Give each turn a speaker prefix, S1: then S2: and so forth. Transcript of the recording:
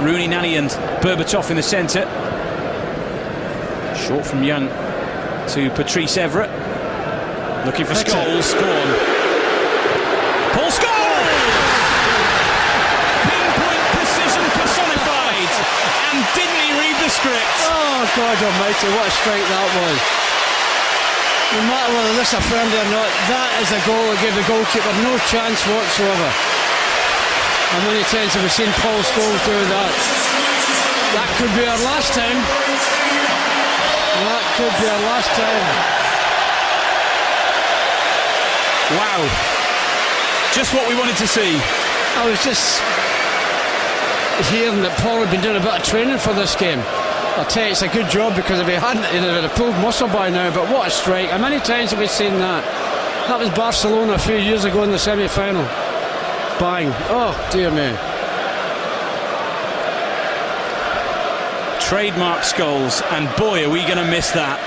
S1: Rooney, Nani and Berbatov in the centre. Short from Young to Patrice Everett. Looking for Skols. Go on. Pol Skols! Pinpoint precision personified. And didn't he read the script?
S2: Oh, God almighty, what a strike that was. No matter whether this is a friendly or not, that is a goal that gave the goalkeeper no chance whatsoever. How many times have we seen Pol Skols do that? That could be our last time. That could be our last time.
S1: Wow. Just what we wanted to see.
S2: I was just hearing that Paul had been doing a bit of training for this game. I'll tell you, it's a good job, because if he hadn't, he'd have pulled muscle by now. But what a strike. How many times have we seen that? That was Barcelona a few years ago in the semi-final. Bang. Oh, dear me.
S1: Trademark Skols, and boy, are we going to miss that.